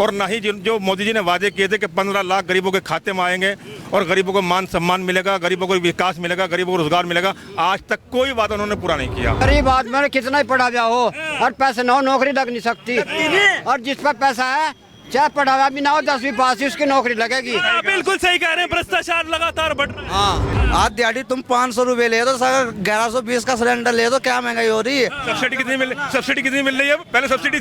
और ना ही जो मोदी जी ने वादे किए थे कि 15 लाख गरीबों के खाते में आएंगे और गरीबों को मान सम्मान मिलेगा, गरीबों को विकास मिलेगा, गरीबों को रोजगार मिलेगा, आज तक कोई वादा उन्होंने पूरा नहीं किया। गरीब आदमी कितना ही पढ़ा हुआ हो और पैसे ना हो नौकरी लग नहीं सकती, और जिस पर पैसा है चाहे पढ़ा हुआ भी ना हो 10वीं पास ही उसकी नौकरी लगेगी। बिल्कुल सही कह रहे हैं, भ्रष्टाचार लगातार बढ़ रहा है। हाँ, आज दिहाड़ी तुम 500 रुपए ले दो, 1120 का सिलेंडर ले दो, क्या महंगाई हो रही है। सब्सिडी कितनी मिल रही है? पहले सब्सिडी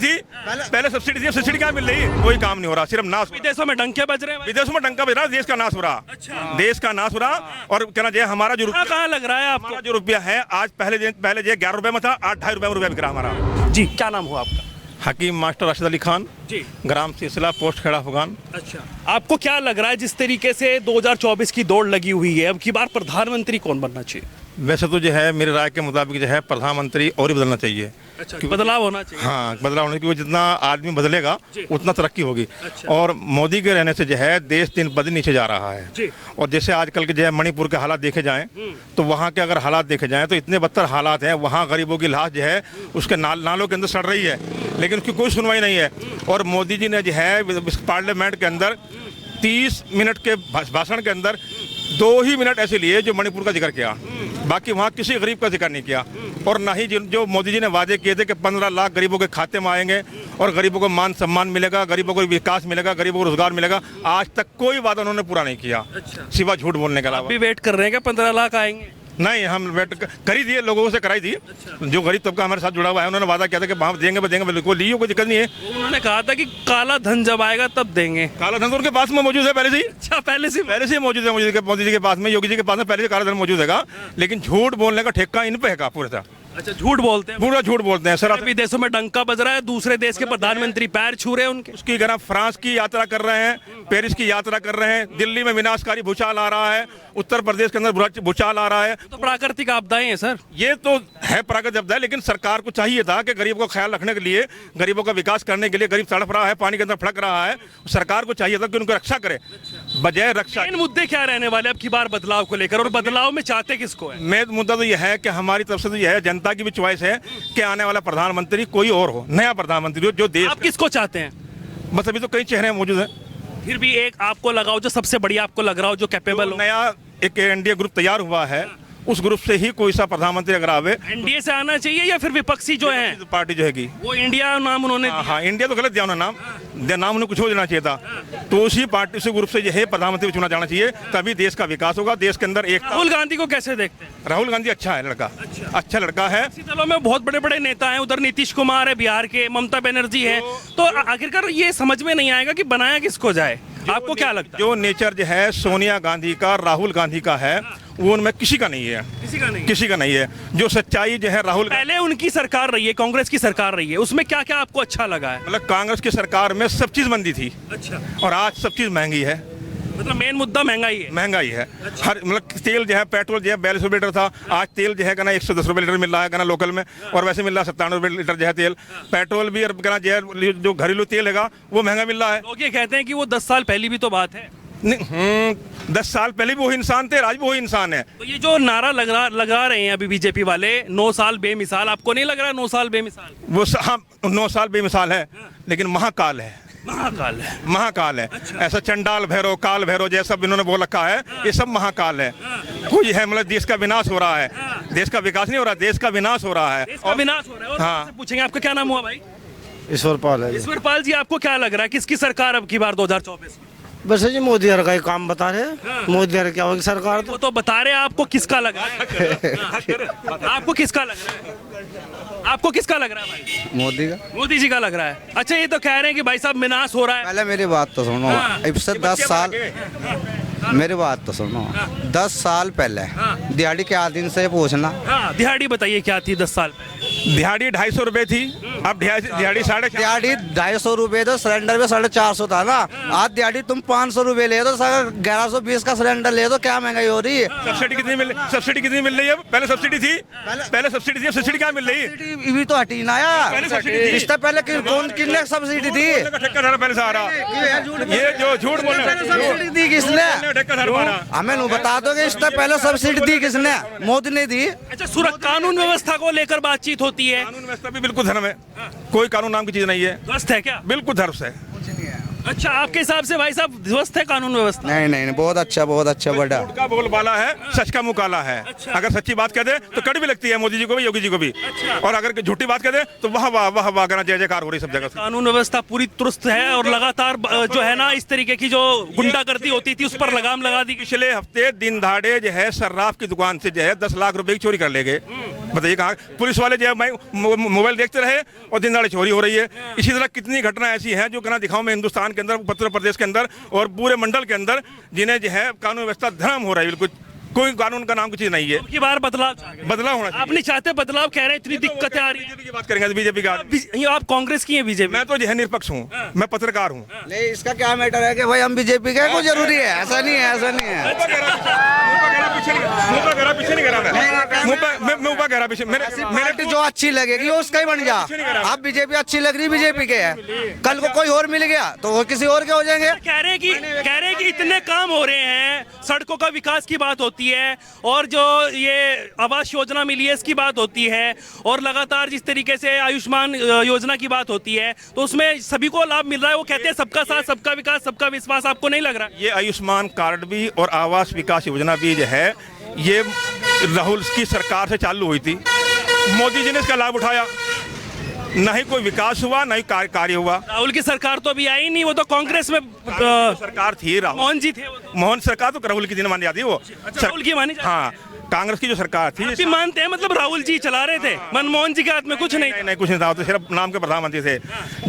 थी, सब्सिडी क्या मिल रही है? कोई काम नहीं हो रहा, सिर्फ नाश। विदेशों में डंके बज रहे हैं, विदेशों में डंका बज रहा है, देश का नाश हो रहा। अच्छा। देश का नाश हो रहा। और कहना चाहिए हमारा जो कहाँ लग रहा है आपको? हमारा जो रुपया है आज पहले जो 11 रुपए में था, आज 2.5 रुपए में रुपया बिक रहा हमारा। जी, क्या नाम हुआ आपका? हकीम मास्टर राशिद अली खान जी, ग्राम सिलसिला पोस्ट खेड़ा अफगान। अच्छा, आपको क्या लग रहा है जिस तरीके से 2024 की दौड़ लगी हुई है, अब की बार प्रधानमंत्री कौन बनना चाहिए? वैसे तो जो है मेरी राय के मुताबिक जो है प्रधानमंत्री और ही बदलना चाहिए। अच्छा, बदलाव होना चाहिए। हाँ, बदलाव होना, क्योंकि जितना आदमी बदलेगा उतना तरक्की होगी। अच्छा। और मोदी के रहने से जो है देश दिन ब दिन नीचे जा रहा है। जी। और जैसे आजकल के जो है मणिपुर के हालात देखे जाएं तो वहाँ के अगर हालात देखे जाएं तो इतने बदतर हालात हैं, वहाँ गरीबों की लाश जो है उसके नालों के अंदर सड़ रही है, लेकिन उसकी कोई सुनवाई नहीं है। और मोदी जी ने जो है पार्लियामेंट के अंदर 30 मिनट के भाषण के अंदर 2 ही मिनट ऐसे लिए जो मणिपुर का जिक्र किया, बाकी वहाँ किसी गरीब का जिक्र नहीं किया। और ना ही जो मोदी जी ने वादे किए थे कि 15 लाख गरीबों के खाते में आएंगे और गरीबों को मान सम्मान मिलेगा, गरीबों को विकास मिलेगा, गरीबों को रोजगार मिलेगा, आज तक कोई वादा उन्होंने पूरा नहीं किया। अच्छा। सिवा झूठ बोलने के अलावा। अभी वेट कर रहे हैं क्या 15 लाख आएंगे? नहीं, हम वेट कर ही दिए, लोगों से कराई दी। अच्छा। जो गरीब तबका हमारे साथ जुड़ा हुआ है उन्होंने वादा किया था कि हम देंगे, बिल्कुल लियो, कोई दिक्कत नहीं है। उन्होंने कहा था कि काला धन जब आएगा तब देंगे। काला धन तो उनके पास में मौजूद है पहले से ही। अच्छा, पहले से मौजूद है। मोदी जी के पास में, योगी जी के पास में पहले से काला धन मौजूद है, लेकिन झूठ बोलने का ठेका इन पे है पूरा। अच्छा, झूठ बोलते हैं, पूरा झूठ बोलते हैं सर। विदेशों में डंका बज रहा है, दूसरे देश के प्रधानमंत्री पैर छू रहे हैं उनके। उसकी अगर आप फ्रांस की यात्रा कर रहे हैं, पेरिस की यात्रा कर रहे हैं, दिल्ली में विनाशकारी भूचाल आ रहा है, उत्तर प्रदेश के अंदर भूचाल आ रहा है, तो प्राकृतिक आपदाएं हैं सर। ये तो है प्राकृतिक आपदा, लेकिन सरकार को चाहिए था कि गरीबों का ख्याल रखने के लिए, गरीबों का विकास करने के लिए, गरीब तड़प रहा है, पानी के अंदर फड़क रहा है, सरकार को चाहिए था कि उनको रक्षा करे, बजाय रक्षा। इन मुद्दे क्या रहने वाले अब की बार बदलाव को लेकर, और बदलाव में चाहते किसको है? मेन मुद्दा तो यह है कि हमारी तरफ से तो यह है, जनता की भी चॉइस है कि आने वाला प्रधानमंत्री कोई और हो, नया प्रधानमंत्री हो, जो देश। आप किसको चाहते हैं? बस अभी तो कई चेहरे मौजूद हैं, फिर भी एक आपको लगाओ जो सबसे बढ़िया आपको लग रहा हो, जो कैपेबल हो। नया एक एनडीए ग्रुप तैयार हुआ है, उस ग्रुप से ही कोई सा प्रधानमंत्री अगर आवे। एनडीए से आना चाहिए या फिर विपक्षी जो है पार्टी जो हैगी वो इंडिया नाम उन्होंने दिया। हाँ, इंडिया तो गलत दिया उन्होंने नाम उन्हें कुछ हो जाना चाहिए था। तो उसी पार्टी से ग्रुप से जो है प्रधानमंत्री चुना जाना चाहिए, तभी देश का विकास होगा, देश के अंदर एक। राहुल गांधी को कैसे देखते हैं? राहुल गांधी अच्छा है लड़का, अच्छा लड़का है। इसी दलों में बहुत बड़े बड़े नेता हैं, उधर नीतीश कुमार है बिहार के, ममता बनर्जी है, तो आखिरकार ये समझ में नहीं आएगा कि बनाया किसको जाए। आपको क्या लगता है? जो नेचर जो है सोनिया गांधी का, राहुल गांधी का है, वो उनमें किसी का नहीं है, किसी का नहीं है। जो सच्चाई जो है राहुल, पहले उनकी सरकार रही है, कांग्रेस की सरकार रही है, उसमें क्या क्या आपको अच्छा लगा है? मतलब कांग्रेस की सरकार में सब चीज मंदी थी। अच्छा। और आज सब चीज महंगी है, मतलब मेन मुद्दा महंगाई है। महंगाई है। हर मतलब तेल जो है, पेट्रोल जो है 42 रुपये लीटर था, आज तेल जो है कहना 110 रुपये लीटर मिल रहा है कहना लोकल में, और वैसे मिल रहा है 97 रुपये लीटर जो है तेल। पेट्रोल भी कहना जो है जो घरेलू तेल है वो महंगा मिल रहा है। लोग ये कहते हैं कि वो 10 साल पहले भी तो बात है। 10 साल पहले भी वही इंसान थे, आज भी वही इंसान है। तो ये जो नारा लगा रहे हैं अभी बीजेपी वाले, 9 साल बेमिसाल, आपको नहीं लग रहा 9 साल बेमिसाल? वो 9 साल बेमिसाल है, लेकिन महाकाल है, महाकाल है, महाकाल है। ऐसा चंडाल भैरव, काल भैरव जैसा इन्होंने बोल रखा है, ये सब महाकाल है। कोई है मतलब देश का विनाश हो रहा है, देश का विकास नहीं हो रहा, देश का विनाश हो रहा है। और विनाश हो रहा है। हाँ, पूछेंगे आपका क्या नाम हुआ भाई? ईश्वरपाल है। ईश्वरपाल जी, आपको क्या लग रहा है किसकी सरकार अब की बार 2024 में? बस जी मोदी हर का ही काम बता रहे, मोदी हर क्या होगी सरकार वो तो बता रहे हैं, आपको किसका लग रहा है? आपको किसका लग रहा है? आपको किसका लग रहा है भाई? मोदी का। मोदी जी का लग रहा है। अच्छा, ये तो कह रहे हैं कि भाई साहब विनाश हो रहा है। पहले मेरी बात तो सुनो, इससे 10 साल, मेरी बात तो सुनो, 10 साल पहले दिहाड़ी के आदिन से पूछना। हाँ, दिहाड़ी बताइए क्या थी 10 साल पहले? दिहाड़ी 250 रुपए थी, अब दिहाड़ी 450। दिहाड़ी 250 रुपए तो सिलेंडर में 450 था ना, आज दिहाड़ी तुम 500 रुपए ले दो, 1120 का सिलेंडर ले दो, क्या महंगाई हो रही है। सब्सिडी कितनी मिल रही है? पहले सब्सिडी थी, सब्सिडी क्या मिल रही है? भी तो हटी ना यार, इससे पहले कौन कितने सब्सिडी थी? पहले से आ रहा ये जो झूठ बोल रहे हैं, सब्सिडी दी किसने? हमें नहीं बता दो कि इससे पहले सब्सिडी दी किसने? मोदी ने दी। अच्छा, कानून व्यवस्था को लेकर बातचीत होती है। कानून व्यवस्था भी बिल्कुल धर्म है, कोई कानून नाम की चीज नहीं है। ध्वस्त है क्या? बिल्कुल धर्म से अच्छा, आपके हिसाब से भाई साहब ध्वस्त है कानून व्यवस्था? नहीं नहीं नहीं, बहुत अच्छा बड़ा। झूठ का बोलबाला है, सच का मुंह काला है। अगर सच्ची बात कह दे तो कड़वी भी लगती है मोदी जी को भी, योगी जी को भी। और अगर झूठी बात कह दे तो वाह वाह वाह वाह करना, जय जयकार हो रही सब जगह से। कानून व्यवस्था पूरी दुरुस्त है और लगातार जो है ना इस तरीके की जो गुंडागर्दी होती थी उस पर लगाम लगा दी। पिछले हफ्ते दिन दहाड़े जो है सर्राफ की दुकान से जो है 10 लाख रुपए की चोरी कर ले गए। बताइए कहाँ पुलिस वाले जो है मोबाइल देखते रहे और दिन दहाड़े चोरी हो रही है। इसी तरह कितनी घटना ऐसी हैं जो कहना दिखाऊं मैं हिंदुस्तान के अंदर, उत्तर प्रदेश के अंदर और पूरे मंडल के अंदर, जिन्हें जो है कानून व्यवस्था धर्म हो रहा है। बिल्कुल कोई कानून का नाम की चीज नहीं है। की बार बदलाव होना चाहिए। आप नहीं चाहते बदलाव, कह रहे हैं इतनी दिक्कतें आ रही है। बीजेपी की बात करेंगे तो बीजेपी का, आप कांग्रेस की है बीजेपी? मैं तो जो है निरपक्ष हूँ, मैं पत्रकार हूँ। नहीं, इसका क्या मैटर है कि भाई हम बीजेपी के, कोई जरूरी है? ऐसा नहीं है, ऐसा नहीं है। पार्टी जो अच्छी लगेगी वो उसका ही बन जा। आप बीजेपी अच्छी लग रही, बीजेपी के है, कल को कोई और मिल गया तो वो किसी और के हो जाएंगे। कह रहे हैं कि इतने काम हो रहे हैं, सड़कों का विकास की बात होती है और जो ये आवास योजना मिली है इसकी बात होती है और लगातार जिस तरीके से आयुष्मान योजना की बात होती है तो उसमें सभी को लाभ मिल रहा है। वो कहते हैं सबका साथ, सबका विकास, सबका विश्वास। आपको नहीं लग रहा? ये आयुष्मान कार्ड भी और आवास विकास योजना भी जो है ये राहुल की सरकार से चालू हुई थी। मोदी जी ने इसका लाभ उठाया, न ही कोई विकास हुआ, न ही कार्य हुआ। राहुल की सरकार तो अभी आई नहीं, वो तो कांग्रेस में सरकार थी। मोहन जी थे। मोहन सरकार तो राहुल की दिन मानी जाती है वो। राहुल की मानी जाती है? हाँ, कांग्रेस की जो सरकार थी। आप भी मानते हैं मतलब राहुल जी चला रहे थे, मनमोहन जी के हाथ में कुछ नहीं? कुछ नहीं था, तो सिर्फ नाम के प्रधानमंत्री थे।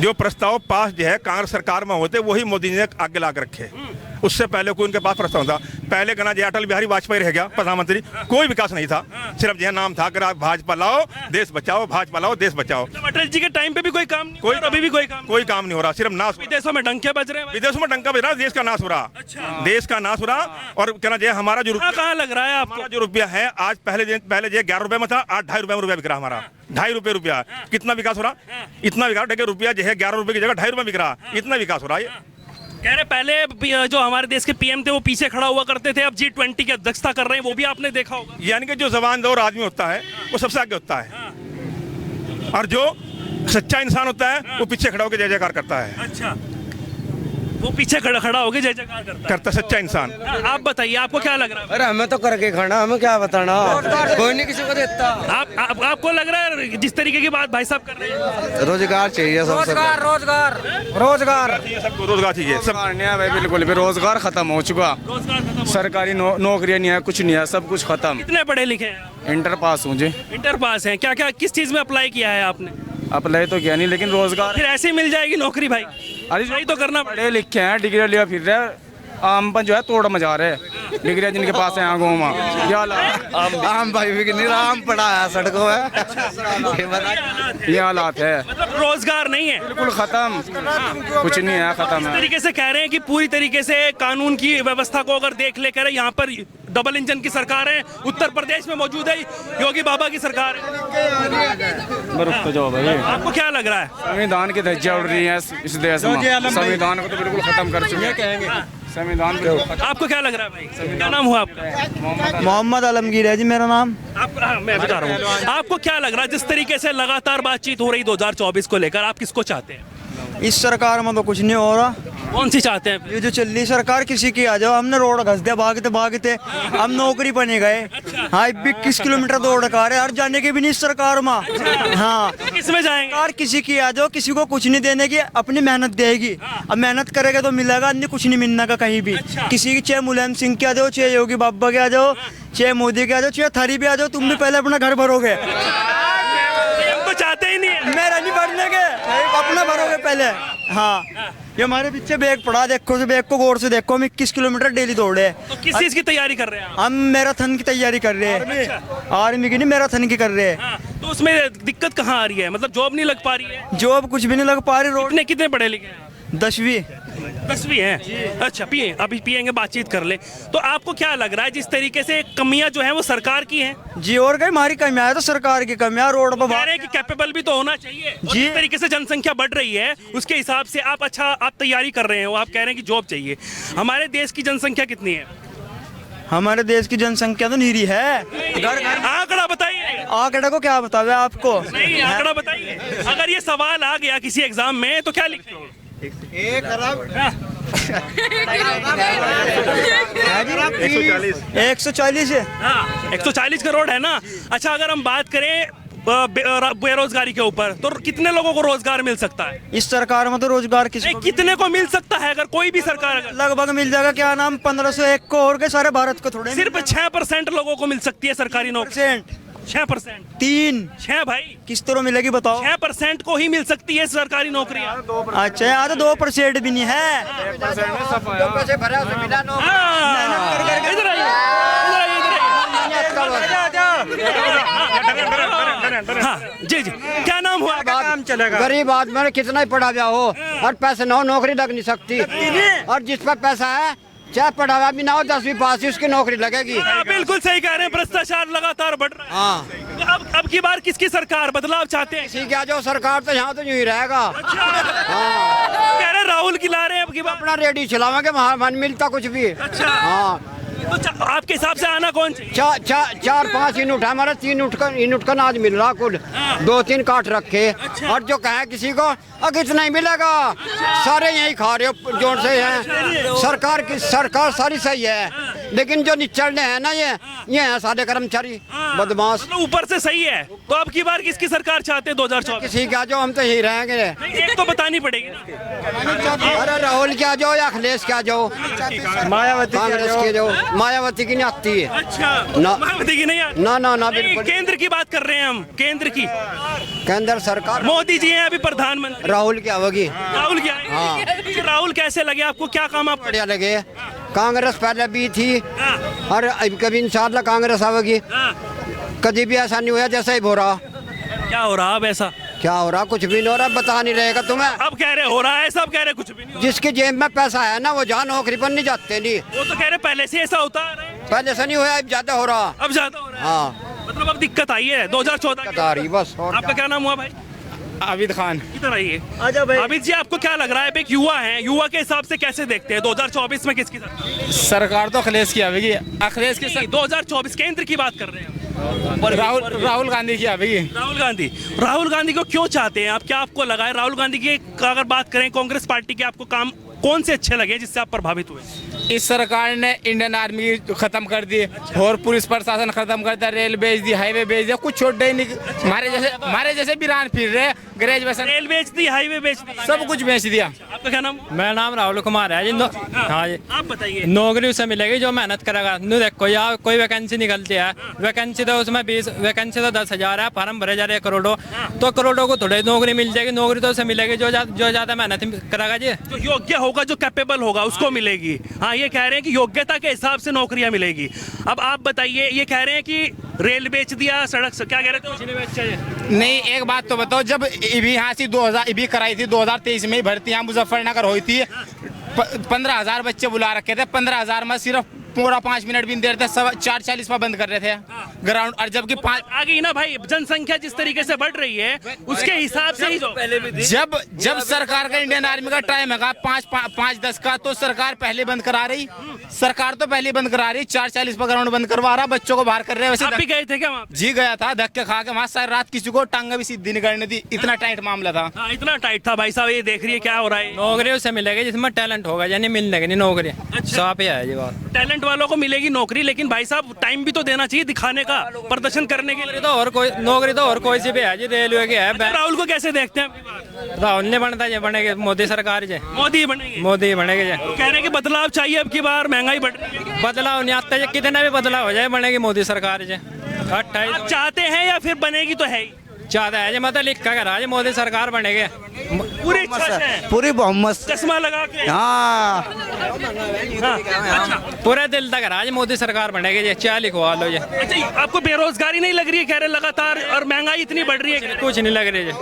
जो प्रस्ताव पास जो है कांग्रेस सरकार में होते वही मोदी जी ने आगे ला कर रखे। उससे पहले कोई उनके पास प्रस्ताव था। पहले कहना जो अटल बिहारी वाजपेयी रह गया प्रधानमंत्री, कोई विकास नहीं था, सिर्फ यह नाम था कि भाजपा लाओ देश बचाओ, भाजपा लाओ देश बचाओ। अटल जी के टाइम पे भी कोई काम नहीं, अभी भी कोई काम नहीं हो रहा, सिर्फ नाश। विदेशों में डंके बज रहे हैं, विदेशों में डंका बज रहा है, देश का नाश हो रहा। देश का नाश हो रहा। और कहना जो हमारा जो कहाँ लग रहा है आपको? जो रुपया है आज पहले जो 11 रुपए में था, आज 2.5 रुपए में रुपया बिक रहा हमारा। 2.5 रुपया कितना विकास हो रहा? इतना विकास। देखिए रुपया जो है 11 रुपए की जगह 2.5 रुपए बिक रहा, इतना विकास हो रहा है। कह रहे पहले जो हमारे देश के पीएम थे वो पीछे खड़ा हुआ करते थे, अब G20 की अध्यक्षता कर रहे हैं, वो भी आपने देखा होगा। यानी कि जो जबानदौर आदमी होता है वो सबसे आगे होता है और जो सच्चा इंसान होता है वो पीछे खड़ा होकर जय जयकार करता है। अच्छा, वो पीछे खड़ा होकर जय जयकार करता है सच्चा इंसान। आप बताइए, आपको क्या लग रहा है? अरे हमें तो करके खाना, हमें क्या बताना, कोई नहीं किसी को देता। आपको लग रहा है जिस तरीके की बात भाई साहब कर रहे हैं? रोजगार चाहिए, रोजगार सबको रोजगार चाहिए। सब नहीं है भाई, बिल्कुल भी रोजगार खत्म हो चुका। सरकारी नौकरियां नहीं है, कुछ नहीं है, सब कुछ खत्म। कितने पढ़े लिखे हैं? इंटर पास हूँ जी। इंटर पास हैं? क्या क्या किस चीज में अप्लाई किया है आपने? अप्लाई तो किया नहीं, लेकिन रोजगार फिर ऐसे ही मिल जाएगी नौकरी भाई? अरे वही तो करना पढ़े लिखे हैं, डिग्री लिया फिर रहे, आम जो है तोड़ मजा रहे, डिग्रियां जिनके पास है यहाँ गाँव में। आम भाई भी नहीं, आम पड़ा है सड़कों में, ये हालात है। मतलब रोजगार नहीं है, बिल्कुल खत्म, कुछ नहीं है, खत्म इस है। तरीके से कह रहे हैं कि पूरी तरीके से कानून की व्यवस्था को अगर देख ले, कह रहे यहाँ पर डबल इंजन की सरकार है, उत्तर प्रदेश में मौजूद है योगी बाबा की सरकार है। तो जाओ भाई, आपको क्या लग रहा है? संविधान की धज्जियां उड़ रही है इस देश में, संविधान को तो बिल्कुल खत्म कर चुके हैं। संविधान आपको क्या लग रहा है भाई? क्या नाम हुआ आपका? मोहम्मद आलमगीर है जी मेरा नाम। मैं बता रहा हूँ, आपको क्या लग रहा है जिस तरीके से लगातार बातचीत हो रही 2024 को लेकर, आप किसको चाहते हैं? इस सरकार में तो कुछ नहीं हो रहा। कौन सी चाहते हैं? ये जो चल रही सरकार किसी की आ जाओ, हमने रोड घस दिया भागते हम नौकरी बने गए। हाँ 21 किलोमीटर दौड़ कार है, हर जाने के भी नहीं इस सरकार में। हाँ किस में जाएंगे? सरकार किसी की आ जाओ, किसी को कुछ नहीं देने की, अपनी मेहनत देगी। अब मेहनत करेगा तो मिलेगा, नहीं कुछ नहीं मिलने का कहीं भी। किसी की चाहे मुलायम सिंह के आ जाओ, चाहे योगी बाबा के आ जाओ, चाहे मोदी के आ जाओ, चाहे थारी भी आ जाओ, तुम भी पहले अपना घर भरोगे। तो चाहते ही नहीं है। मेरा नहीं भरने के, अपना भरोगे पहले। हाँ ये हमारे पीछे बैग पड़ा, देखो बैग को गौर से देखो, हम 21 किलोमीटर डेली दौड़े। तो किस चीज की तैयारी कर रहे हैं आप? हम मैराथन की तैयारी कर रहे हैं। आर्मी की नहीं, मैराथन की कर रहे हैं। हाँ, तो उसमें दिक्कत कहाँ आ रही है? मतलब जॉब नहीं लग पा रही है? जॉब कुछ भी नहीं लग पा रही। कितने पढ़े लिखे हैं? 10वीं है। अच्छा, अभी पिएंगे, बातचीत कर ले। तो आपको क्या लग रहा है जिस तरीके से कमियां जो हैं वो सरकार की हैं? जी और कहीं हमारी कमियां है तो सरकार की कमियां, रोड पर कह रहे हैं कि कैपेबल भी तो होना चाहिए। और जिस तरीके से जनसंख्या बढ़ रही है उसके हिसाब से आप तैयारी कर रहे हो, आप कह रहे हैं कि जॉब चाहिए। हमारे देश की जनसंख्या कितनी है? हमारे देश की जनसंख्या तो नीरी है। आंकड़ा बताइए। आंकड़ा को क्या बतावे आपको? नहीं, आंकड़ा बताइए। अगर ये सवाल आ गया किसी एग्जाम में तो क्या लिखेंगे? ₹140 है। हाँ 140 करोड़ है ना। अच्छा अगर हम बात करें बेरोजगारी के ऊपर तो कितने लोगों को रोजगार मिल सकता है? इस सरकार में तो रोजगार किसी को कितने को मिल सकता है अगर कोई भी सरकार अगर लगभग मिल जाएगा। क्या नाम 1501 को और के सारे भारत को थोड़े सिर्फ 6% लोगों को मिल सकती है सरकारी नौकरी। 6%? 6 भाई किस तरह मिलेगी बताओ? 6% को ही मिल सकती है सरकारी नौकरियां। अच्छा यहाँ तो 2% भी नहीं है। इधर आइए, इधर आइए, हाँ जी जी, क्या नाम हुआ? काम चलेगा। गरीब आदमी ने कितना ही पढ़ा हुआ हो और पैसे ना हो नौकरी लग नहीं सकती। और जिस पर पैसा है चाहे पढ़ा हुआ भी ना हो 10वीं पास ही उसकी नौकरी लगेगी। बिल्कुल सही कह रहे हैं, भ्रष्टाचार लगातार बढ़ रहा है। हाँ अब की बार किसकी सरकार बदलाव चाहते हैं? ठीक है जो सरकार तो यहाँ तो यूं ही रहेगा। कह रहे राहुल की ला रहे हैं अब की बार। अपना रेडी चलावेंगे वहाँ मन मिलता कुछ भी। अच्छा हाँ तो आपके हिसाब से आना कौन चाहिए? 4-5 यूनिट है हमारा, 3 यूनिट का अनाज मिल रहा कुल, 2-3 काट रखे। और जो कहे किसी को अब इतना ही मिलेगा, सारे यही खा रहे हो जोर से हैं। सरकार सारी सही है लेकिन जो निचले हैं ना ये हैं सारे कर्मचारी बदमाश। मतलब ऊपर से सही है। तो अब की बार किसकी सरकार चाहते हैं 2024? किसी का जो हम तो यही रहेंगे। एक तो बतानी पड़ेगी ना। अरे राहुल क्या जाओ या अखिलेश क्या जाओ, मायावती कांग्रेस के जो मायावती की नहीं आती है। अच्छा ना। मायावती की नहीं आती? ना नहीं, बिल्कुल। केंद्र की बात कर रहे हैं हम, केंद्र की। केंद्र सरकार मोदी जी हैं अभी प्रधानमंत्री। राहुल क्या होगी? राहुल क्या है? हाँ। राहुल कैसे लगे आपको? क्या काम आप? बढ़िया लगे। कांग्रेस पहले भी थी और अब कभी इंशाल्लाह कांग्रेस आवेगी। कभी भी ऐसा नहीं हुआ जैसा ही हो रहा। क्या हो रहा अब ऐसा? क्या हो रहा? कुछ भी नहीं हो रहा, बता नहीं रहेगा तुम्हें। अब कह रहे हो रहा है, सब कह रहे कुछ भी नहीं हो जिसकी जेब में पैसा है ना वो जहाँ नौकरी पर नहीं जाते नहीं। रहा। वो तो कह रहे पहले से ऐसा होता है। पहले से नहीं हुआ, अब ज्यादा हो रहा। अब ज्यादा हो रहा है। हाँ मतलब अब दिक्कत आई है 2014 बता रही बस। और आपका क्या नाम हुआ भाई? आबिद खान। इधर आइए। आजा भाई। अमित जी आपको क्या लग रहा है? एक युवा हैं, युवा के हिसाब से कैसे देखते हैं 2024 में किसकी सरकार? सरकार तो अखिलेश की आवेगी। अखिलेश की 2024 केंद्र की बात कर रहे हैं। राहुल गांधी की आवेगी। राहुल गांधी को क्यों चाहते हैं आप? क्या आपको लगा है राहुल गांधी की अगर बात करें कांग्रेस पार्टी के आपको काम कौन से अच्छे लगे जिससे आप प्रभावित हुए? इस सरकार ने इंडियन आर्मी खत्म कर दी और पुलिस प्रशासन खत्म कर दिया, रेल बेच दी, हाईवे बेच दिया, कुछ छोड़ ही नहीं। हमारे जैसे वीरान फिर रहे, ग्रेजुएशन रेल बेच दी, हाईवे बेच दी, सब कुछ बेच दिया। आपका क्या नाम? मेरा नाम राहुल कुमार है जी। हाँ जी। आप बताइए। नौकरी उसे मिलेगी जो मेहनत करेगा। नहीं देखो यार कोई वैकेंसी निकलती है, वैकेंसी तो उसमें 20 वैकेंसी तो 10,000 है, फॉर्म भरे जा रहे हैं करोड़ों, तो करोड़ों को थोड़ी नौकरी मिल जाएगी। नौकरी तो उसे मिलेगी जो ज्यादा मेहनत करेगा जी। जो योग्य होगा, जो कैपेबल होगा उसको मिलेगी। हाँ ये कह रहे हैं कि योग्यता के हिसाब से नौकरियां मिलेगी। अब आप बताइए, ये कह रहे हैं कि रेल बेच दिया, सड़क से क्या कह रहे थे? नहीं एक बात तो बताओ, जब ईबी यहाँ से 2000 ईबी कराई थी 2023 में ही भर्ती यहाँ मुजफ्फरनगर हुई थी, 15,000 बच्चे बुला रखे थे। 15,000 में सिर्फ पूरा 5 मिनट भी नहीं दे रहे थे, 4:40 पर बंद कर रहे थे ग्राउंड। और जबकि आ गई ना भाई, जनसंख्या जिस तरीके से बढ़ रही है उसके हिसाब से ही जब सरकार का इंडियन आर्मी का टाइम है 5:10 का, तो सरकार पहले बंद करा रही। सरकार तो पहले बंद करा रही, 4:40 पर ग्राउंड बंद करवा रहा, बच्चों को बाहर कर रहे हैं। आप भी गए थे क्या वहाँ? जी गया था, धक्के खा के वहाँ सारी रात किसी को टांगा भी सीधी नहीं करने दी, इतना टाइट मामला था। हाँ इतना टाइट था भाई साहब। ये देख रही है क्या हो रहा है। नौकरी उसे मिलेगी जिसमें टैलेंट होगा, यानी मिलने की नहीं नौकरी। साफ ही है ये बात। टैलेंट वालों को मिलेगी नौकरी, लेकिन भाई साहब टाइम भी तो देना चाहिए दिखाने का, प्रदर्शन करने के लिए। तो और कोई नौकरी तो और कोई सी भी है जी, रेलवे की है। राहुल को कैसे देखते हैं? राहुल ने बनता है बनेगे मोदी सरकार जे, मोदी बनेंगे। मोदी बनेगे जे। कह रहे हैं कि बदलाव चाहिए अब की बार, महंगाई बढ़ रही है। बदलाव नहीं आता जी, कितना भी बदलाव हो जाए बनेगी मोदी सरकार जे। आप 28 चाहते हैं या फिर बनेगी तो है ही? चाहता है जी, मतलब लिखा करा जी मोदी सरकार बनेगी। पूरी इच्छा से है? पूरी बहुमत। चश्मा लगा के? हाँ हाँ, अच्छा। पूरे दिल तक राज मोदी सरकार बनेगी जी, क्या लिखवा लो जी। अच्छा आपको बेरोजगारी नहीं लग रही है? कह रहे लगातार, और महंगाई इतनी बढ़ रही है। कुछ नहीं लग रही जी।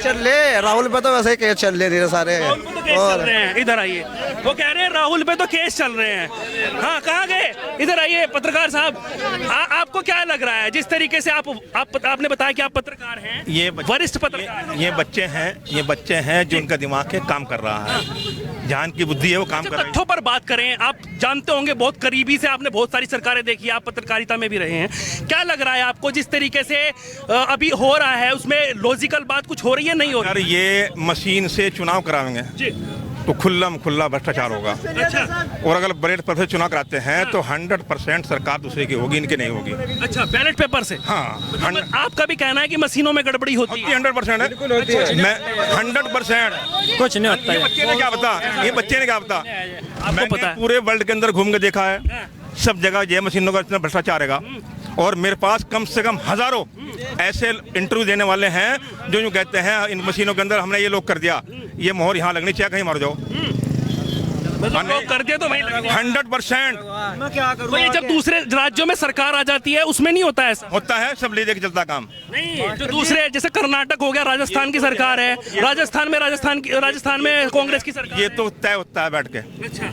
चल ले राहुल पे तो वैसे ही केस चल रहे सारे। राहुल पे तो केस चल रहे हैं। इधर आइए। वो कह रहे हैं राहुल पे तो केस चल रहे हैं। हाँ कहाँ गए? इधर आइए पत्रकार साहब। आपको क्या लग रहा है जिस तरीके से आपने बताया कि आप पत्रकार हैं, ये वरिष्ठ पत्रकार? ये बच्चे हैं ये बच्चे हैं जो उनका दिमाग है काम कर रहा है, जहाँ की बुद्धि है वो काम कर रही है। तथ्यों पर बात करें, आप जानते होंगे बहुत करीबी से, आपने बहुत सारी सरकारें देखी, आप पत्रकारिता में भी रहे हैं, क्या लग रहा है आपको जिस तरीके से अभी हो रहा है उसमें लॉजिकल बात कुछ हो रही है, नहीं हो अगर रही? ये मशीन से चुनाव कराएंगे जी। तो खुला भ्रष्टाचार होगा। अच्छा और अगर बैलेट पेपर से चुनाव कराते हैं तो 100% सरकार दूसरे की होगी, इनकी नहीं होगी। अच्छा, बैलेट पेपर से? हाँ, मतलब आपका भी कहना है कि मशीनों में गड़बड़ी होती है? 100% है। मैं 100%। कुछ नहीं होता ये है। बच्चे ने क्या पता, ये बच्चे ने क्या पता, मैंने पता है? पूरे वर्ल्ड के अंदर घूम के देखा है, सब जगह ये मशीनों का इतना भ्रष्टाचार है। और मेरे पास कम से कम हजारों ऐसे इंटरव्यू देने वाले हैं जो यूँ कहते हैं इन मशीनों के अंदर हमने ये लोग कर दिया, ये मोहर यहाँ लगनी चाहिए, कहीं मार जाओ। मतलब लोग कर दिया तो वहीं लगेगा। 100% मैं क्या करूँ? तो ये जब दूसरे राज्यों में सरकार आ जाती है उसमें नहीं होता ऐसा? होता है, सब ले दे के चलता काम। नहीं, जो दूसरे जैसे कर्नाटक हो गया, राजस्थान की सरकार है, राजस्थान में कांग्रेस की सरकार ये है। तो तय होता है बैठ के अच्छा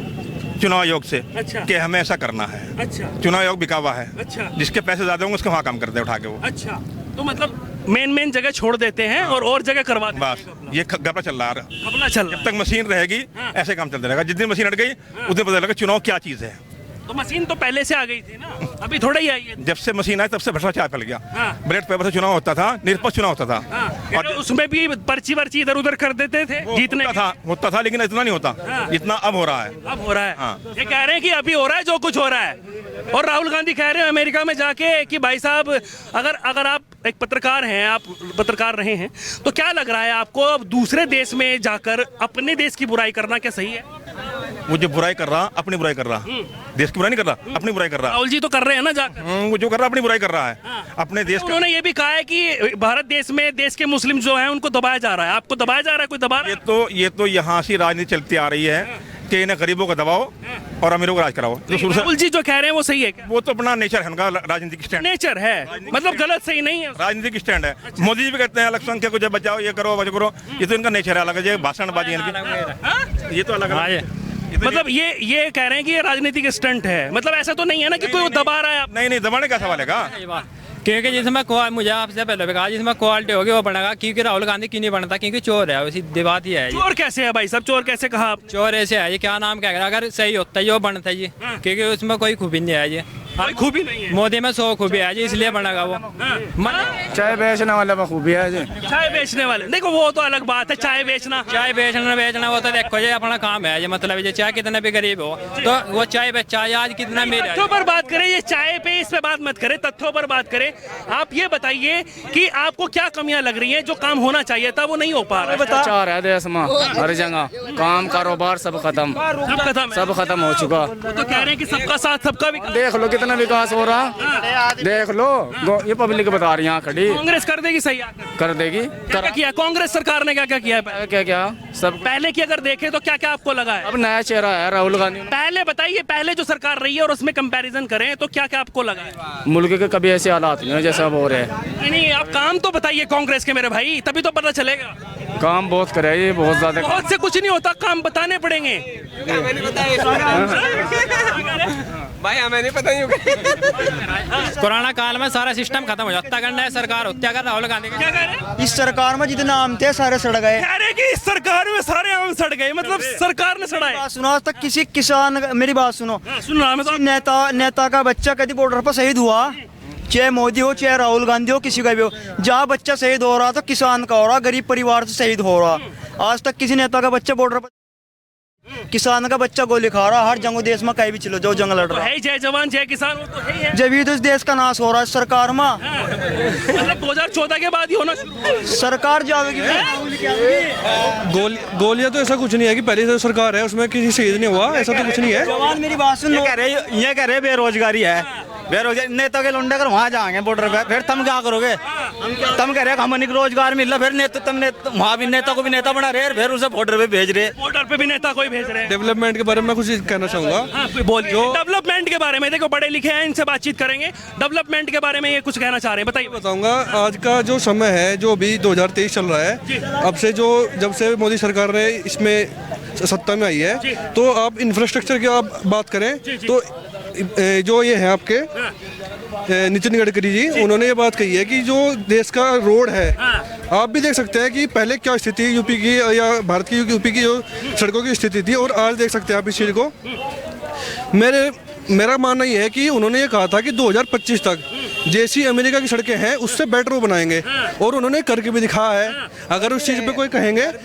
चुनाव आयोग से अच्छा। कि हमें ऐसा करना है। अच्छा चुनाव आयोग बिका हुआ है, अच्छा। जिसके पैसे ज्यादा होंगे उसके वहाँ काम करते हैं उठा के वो। अच्छा, तो मतलब मेन जगह छोड़ देते हैं और जगह करवा देते बस हैं। ये घपला चल रहा है। अपना चल रहा जब तक मशीन रहेगी ऐसे काम चलता रहेगा। जिस दिन मशीन हट गई उस दिन पता लगा चुनाव क्या चीज है। है। तो मशीन तो पहले से आ गई थी ना, अभी थोड़ा ही आई है। जब से मशीन आई तब से भ्रष्टाचार फैल गया। हाँ। बैलेट पेपर से चुनाव होता था, निष्पक्ष चुनाव होता था। हाँ, और उसमें भी पर्ची वर्ची इधर उधर कर देते थे वो जीतने होता था लेकिन इतना नहीं होता हाँ। जितना अब हो रहा है। अब हो रहा है। हाँ। ये कह रहे हैं कि अभी हो रहा है जो कुछ हो रहा है। और राहुल गांधी कह रहे हैं अमेरिका में जाके कि भाई साहब अगर आप एक पत्रकार हैं, आप पत्रकार रहे हैं, तो क्या लग रहा है आपको अब दूसरे देश में जाकर अपने देश की बुराई करना क्या सही है? वो जो बुराई कर रहा अपनी बुराई कर रहा, देश की बुराई नहीं कर रहा, अपनी बुराई कर रहा। राहुल जी तो कर रहे हैं ना जाकर। वो जो कर रहा अपनी बुराई कर रहा है अपने देश का। उन्होंने ये भी कहा है कि भारत देश में देश के मुस्लिम जो हैं उनको दबाया जा रहा है। आपको दबाया जा रहा है? कोई दबा रहा है? ये तो यहाँ से राजनीति चलती आ रही है कि इन्हें गरीबों को दबाओ और अमीरों को राज कराओ। तो शुरू से राहुल जी जो कह रहे हैं वो सही है क्या? वो तो अपना नेचर है उनका, राजनीतिक स्टैंड नेचर है, मतलब गलत सही नहीं है। राजनीतिक स्टैंड है। मोदी जी भी कहते हैं अल्पसंख्यक को जब बचाओ, ये करो वो करो, ये तो इनका नेचर है अलग है। ये भाषणबाजी इनकी, ये तो अलग है। मतलब ये कह रहे हैं कि ये राजनीतिक स्टंट है, मतलब ऐसा तो नहीं है ना कि कोई दबा रहा है आप? नहीं दबाने का सवाल है का? क्योंकि जिसमें मुझे आपसे पहले भी कहा जिसमें क्वालिटी होगी वो बनेगा। क्योंकि राहुल गांधी क्यों नहीं बनता? क्योंकि चोर है, सीधी बात ही है। चोर कैसे है भाई साहब? चोर कैसे कहा आप? चोर ऐसे है, ये क्या नाम क्या है, अगर सही होता है ये बनता है ये, क्योंकि उसमें कोई खूबी नहीं है। ये कोई खूबी नहीं है। मोदी में 100 खूबी है जी, इसलिए बनेगा वो। चाय बेचने वाले में खूबी है जी। चाय बेचने वाले, देखो वो तो अलग बात है, चाय बेचना वो तो देखो ये अपना काम है। ये मतलब ये चाय कितना भी गरीब हो तो वो चाय बेचा आज कितना मिल तथ्यों पर बात करें, ये चाय पे इस पे बात मत करें, तथ्यों पर बात करें। आप ये बताइए कि आपको क्या कमियां लग रही हैं, जो काम होना चाहिए था वो नहीं हो पा रहा है? भ्रष्टाचार है देश में, हर जगह काम कारोबार सब खत्म, सब खत्म हो चुका। वो तो कह रहे हैं कि सबका साथ सबका विकास। देख लो कितना विकास हो रहा, देख लो ये पब्लिक बता रही यहाँ खड़ी। कांग्रेस कर देगी सही आकर? कर देगी। क्या किया कांग्रेस सरकार ने? क्या किया है? क्या सब पहले की अगर देखें तो क्या आपको लगा है? अब नया चेहरा है राहुल गांधी। पहले बताइए, पहले जो सरकार रही है और उसमें कंपैरिजन करें तो क्या आपको लगा है? मुल्क के कभी ऐसे हालात नहीं है जैसा अब हो रहे हैं। नहीं, आप काम तो बताइए कांग्रेस के मेरे भाई, तभी तो पता चलेगा। काम बहुत करे ये, बहुत ज्यादा। बहुत से कुछ नहीं होता, काम बताने पड़ेंगे। भाई हमें नहीं पता कोरोना काल में सारा सिस्टम खत्म हो जाता, अगर नया सरकार होती अगर राहुल गांधी क्या कह रहे हैं? इस सरकार में जितने आम थे सारे सड़ गए। कह रहे हैं कि इस सरकार में सारे आम सड़ गए, मतलब सरकार ने सड़ा है। बात सुनो, आज तक किसी किसान, मेरी बात सुनो, सुन रहा मैं तो। नेता का बच्चा कभी बॉर्डर पर शहीद हुआ? चाहे मोदी हो चाहे राहुल गांधी हो, किसी का भी हो, जहाँ बच्चा शहीद हो रहा तो किसान का हो रहा, गरीब परिवार से शहीद हो रहा। आज तक किसी नेता का बच्चा बॉर्डर पर, किसान का बच्चा गोली खा रहा। हर जंग देश में कहीं भी चलो जो जंग लड़ रहा है, जय जवान जय किसान, वो तो है ही है। जब भी तो इस देश का नाश हो रहा है सरकार में। मतलब 2014 के बाद ही होना सरकार जाएगी। गोलियां तो ऐसा कुछ नहीं है कि पहले से सरकार है उसमें किसी शहीद नहीं हुआ, ऐसा तो कुछ नहीं है। जवान मेरी बात सुन, ये कह रहे बेरोजगारी है, बेरोजगारी नेता के लौंडे अगर वहाँ जाएंगे बॉर्डर पे फिर तुम क्या करोगे? तुम कह रहे हम रोजगार मिल रहा, फिर नेता तुमने वहाँ भी नेता को भी नेता बना रहे, फिर उसे बॉर्डर पे भेज रहे, बॉर्डर पे भी नेता कोई भेज रहे हैं। डेवलपमेंट के बारे में कुछ कहना चाहूंगा। बोलिए डेवलपमेंट के बारे में। देखो बड़े लिखे हैं, इनसे बातचीत करेंगे। डेवलपमेंट के बारे में ये कुछ कहना चाह रहे हैं, बताइए। बताऊंगा आज का जो समय है, जो अभी 2023 चल रहा है, अब से जब से मोदी सरकार ने इसमें सत्ता में आई है, तो आप इंफ्रास्ट्रक्चर की आप बात करें तो जो ये है आपके नितिन गडकरी जी, उन्होंने ये बात कही है कि जो देश का रोड है आप भी देख सकते हैं कि पहले क्या स्थिति यूपी की या भारत की यूपी की जो सड़कों की स्थिति थी और आज देख सकते हैं आप इस चीज़ को। मेरा मानना ये है कि उन्होंने ये कहा था कि 2025 तक जैसी अमेरिका की सड़कें हैं उससे बेटर वो बनाएंगे, और उन्होंने करके भी दिखाया है। अगर उस चीज़ पे कोई कहेंगे